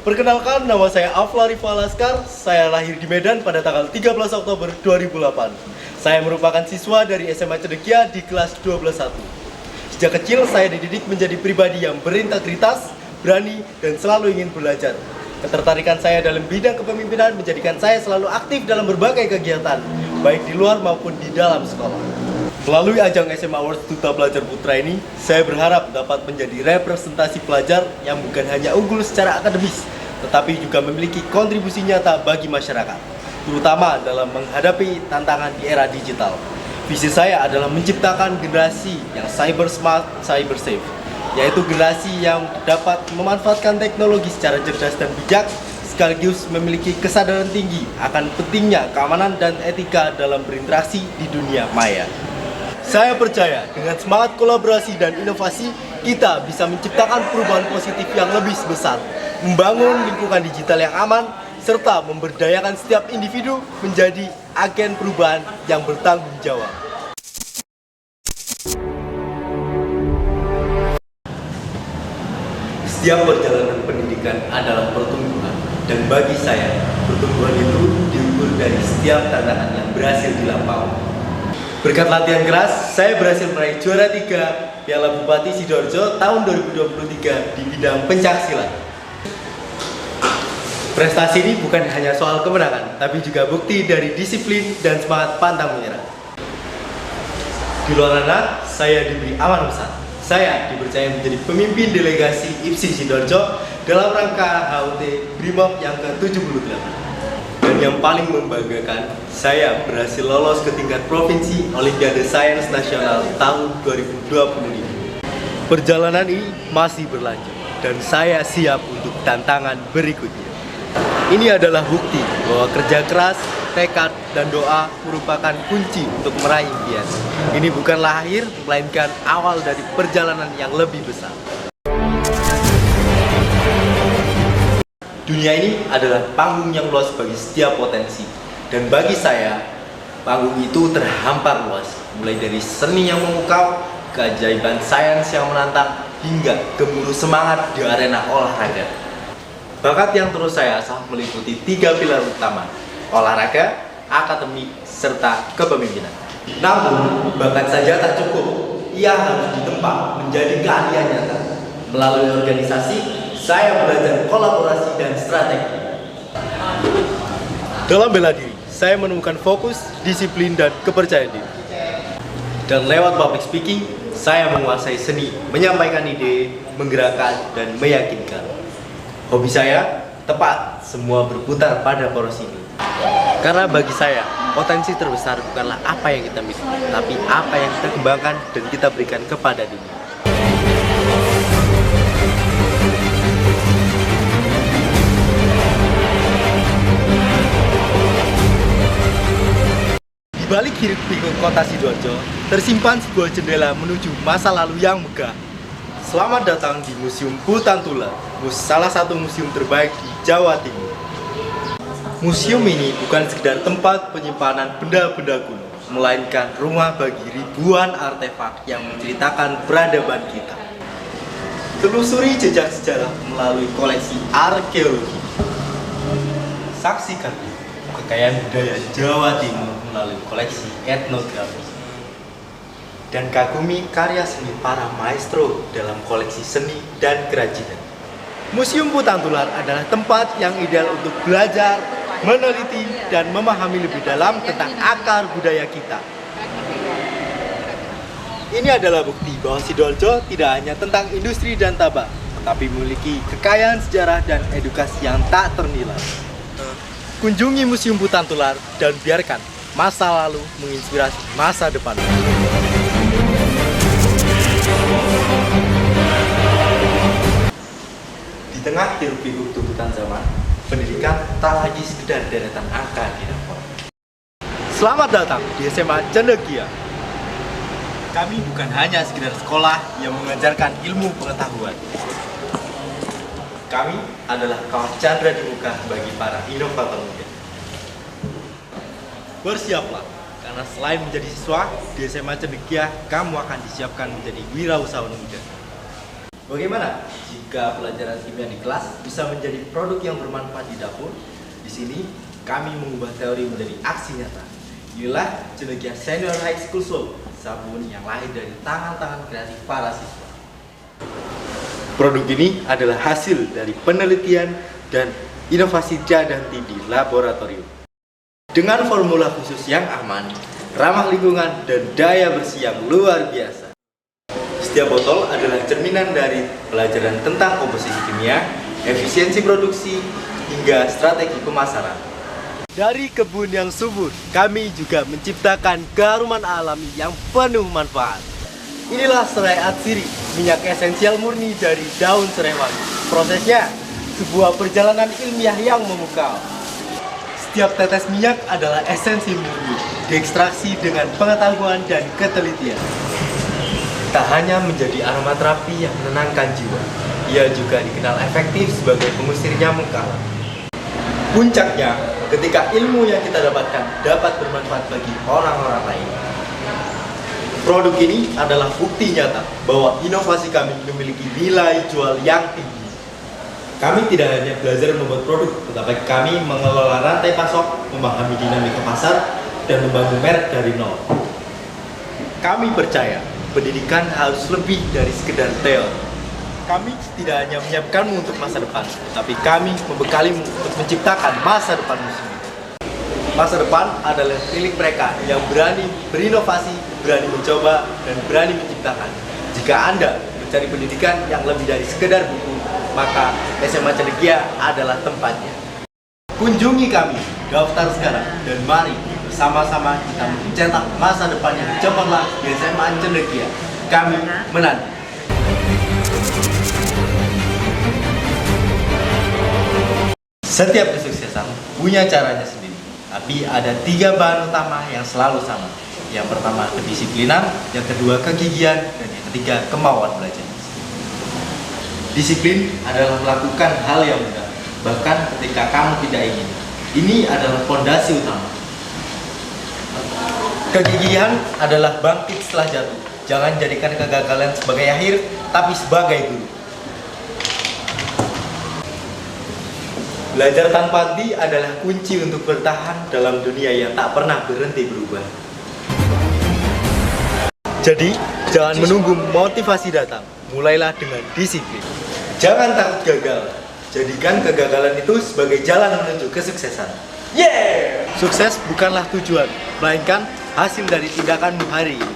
Perkenalkan, nama saya Aflari Falaskar. Saya lahir di Medan pada tanggal 13 Oktober 2008. Saya merupakan siswa dari SMA Cendekia di kelas 12-1. Sejak kecil saya dididik menjadi pribadi yang berintegritas, berani, dan selalu ingin belajar. Ketertarikan saya dalam bidang kepemimpinan menjadikan saya selalu aktif dalam berbagai kegiatan, baik di luar maupun di dalam sekolah. Melalui ajang SMA Awards Duta Pelajar Putra ini, saya berharap dapat menjadi representasi pelajar yang bukan hanya unggul secara akademis, tetapi juga memiliki kontribusi nyata bagi masyarakat, terutama dalam menghadapi tantangan di era digital. Visi saya adalah menciptakan generasi yang cyber smart, cyber safe, yaitu generasi yang dapat memanfaatkan teknologi secara cerdas dan bijak, sekaligus memiliki kesadaran tinggi akan pentingnya keamanan dan etika dalam berinteraksi di dunia maya. Saya percaya dengan semangat kolaborasi dan inovasi, kita bisa menciptakan perubahan positif yang lebih besar, membangun lingkungan digital yang aman, serta memberdayakan setiap individu menjadi agen perubahan yang bertanggung jawab. Setiap perjalanan pendidikan adalah pertumbuhan, dan bagi saya, pertumbuhan itu diukur dari setiap tantangan yang berhasil dilampaui. Berkat latihan keras, saya berhasil meraih juara 3 Piala Bupati Sidoarjo tahun 2023 di bidang pencaksilat. Prestasi ini bukan hanya soal kemenangan, tapi juga bukti dari disiplin dan semangat pantang menyerah. Di luar sana, saya diberi amanah besar. Saya dipercaya menjadi pemimpin delegasi IPSI Sidoarjo dalam rangka HUT BRIMOB yang ke-78. Dan yang paling membanggakan, saya berhasil lolos ke tingkat provinsi Olimpiade Sains Nasional tahun 2025. Perjalanan ini masih berlanjut, dan saya siap untuk tantangan berikutnya. Ini adalah bukti bahwa kerja keras, tekad, dan doa merupakan kunci untuk meraih impian. Ini bukanlah akhir, melainkan awal dari perjalanan yang lebih besar. Dunia ini adalah panggung yang luas bagi setiap potensi. Dan bagi saya, panggung itu terhampar luas. Mulai dari seni yang memukau, keajaiban sains yang menantang, hingga gemuruh semangat di arena olahraga. Bakat yang terus saya asah meliputi 3 pilar utama: olahraga, akademik, serta kepemimpinan. Namun, bakat saja tak cukup. Ia harus ditempa menjadi keahlian nyata. Melalui organisasi, saya belajar kolaborasi dan strategi. Dalam bela diri, saya menemukan fokus, disiplin, dan kepercayaan diri. Dan lewat public speaking, saya menguasai seni, menyampaikan ide, menggerakkan, dan meyakinkan. Hobi saya tepat, semua berputar pada poros ini. Karena bagi saya, potensi terbesar bukanlah apa yang kita miliki, tapi apa yang kita kembangkan dan kita berikan kepada dunia. Di balik hiruk-pikuk kota Sidoarjo, tersimpan sebuah jendela menuju masa lalu yang megah. Selamat datang di Museum Putantula, salah satu museum terbaik di Jawa Timur. Museum ini bukan sekedar tempat penyimpanan benda-benda kuno, melainkan rumah bagi ribuan artefak yang menceritakan peradaban kita. Telusuri jejak sejarah melalui koleksi arkeologi. Saksikan kekayaan budaya Jawa Timur melalui koleksi etnografi. Dan kagumi karya seni para maestro dalam koleksi seni dan kerajinan. Museum Putantular adalah tempat yang ideal untuk belajar, meneliti, dan memahami lebih dalam tentang akar budaya kita. Ini adalah bukti bahwa Sidoarjo tidak hanya tentang industri dan tabak, tetapi memiliki kekayaan sejarah dan edukasi yang tak ternilai. Kunjungi Museum Putantular dan biarkan masa lalu menginspirasi masa depan. Di tengah hiruk-pikuk tuntutan zaman, pendidikan tak lagi sekedar deretan angka di rapor. Selamat datang di SMA Cendekia. Kami bukan hanya sekedar sekolah yang mengajarkan ilmu pengetahuan. Kami adalah kawah candra di muka bagi para inovator muda. Bersiaplah, karena selain menjadi siswa, di SMA Cendekia, kamu akan disiapkan menjadi wirausahawan muda. Bagaimana jika pelajaran kimia di kelas bisa menjadi produk yang bermanfaat di dapur? Di sini kami mengubah teori menjadi aksi nyata. Inilah Cendekia Senior High School Soap, sabun yang lahir dari tangan-tangan kreatif para siswa. Produk ini adalah hasil dari penelitian dan inovasi Dadanti di laboratorium. Dengan formula khusus yang aman, ramah lingkungan, dan daya bersih yang luar biasa. Setiap botol adalah cerminan dari pelajaran tentang komposisi kimia, efisiensi produksi, hingga strategi pemasaran. Dari kebun yang subur, kami juga menciptakan keharuman alami yang penuh manfaat. Inilah serai atsiri, minyak esensial murni dari daun serai wangi. Prosesnya, sebuah perjalanan ilmiah yang memukau. Setiap tetes minyak adalah esensi murni, diekstraksi dengan pengetahuan dan ketelitian. Tak hanya menjadi aromaterapi yang menenangkan jiwa, ia juga dikenal efektif sebagai pengusir nyamuk alam. Puncaknya, ketika ilmu yang kita dapatkan dapat bermanfaat bagi orang-orang lain. Produk ini adalah bukti nyata bahwa inovasi kami memiliki nilai jual yang tinggi. Kami tidak hanya belajar membuat produk, tetapi kami mengelola rantai pasok, memahami dinamika pasar, dan membangun merek dari nol. Kami percaya, pendidikan harus lebih dari sekedar teori. Kami tidak hanya menyiapkanmu untuk masa depan, tapi kami membekalimu untuk menciptakan masa depanmu sendiri. Masa depan adalah milik mereka yang berani berinovasi, berani mencoba, dan berani menciptakan. Jika Anda mencari pendidikan yang lebih dari sekedar buku, maka SMA Cendekia adalah tempatnya. Kunjungi kami, daftar sekarang, dan mari bersama-sama kita mencetak masa depan yang cemerlang di SMA Cendekia. Kami menanti. Setiap kesuksesan punya caranya sendiri, tapi ada 3 bahan utama yang selalu sama. Yang pertama kedisiplinan, yang kedua kegigihan, dan yang ketiga kemauan belajar. Disiplin adalah melakukan hal yang mudah, bahkan ketika kamu tidak ingin. Ini adalah fondasi utama. Kegigihan adalah bangkit setelah jatuh. Jangan jadikan kegagalan sebagai akhir, tapi sebagai guru. Belajar tanpa henti adalah kunci untuk bertahan dalam dunia yang tak pernah berhenti berubah. Jadi, jangan menunggu motivasi datang. Mulailah dengan disiplin. Jangan takut gagal. Jadikan kegagalan itu sebagai jalan menuju kesuksesan. Sukses bukanlah tujuan, melainkan hasil dari tindakanmu hari ini.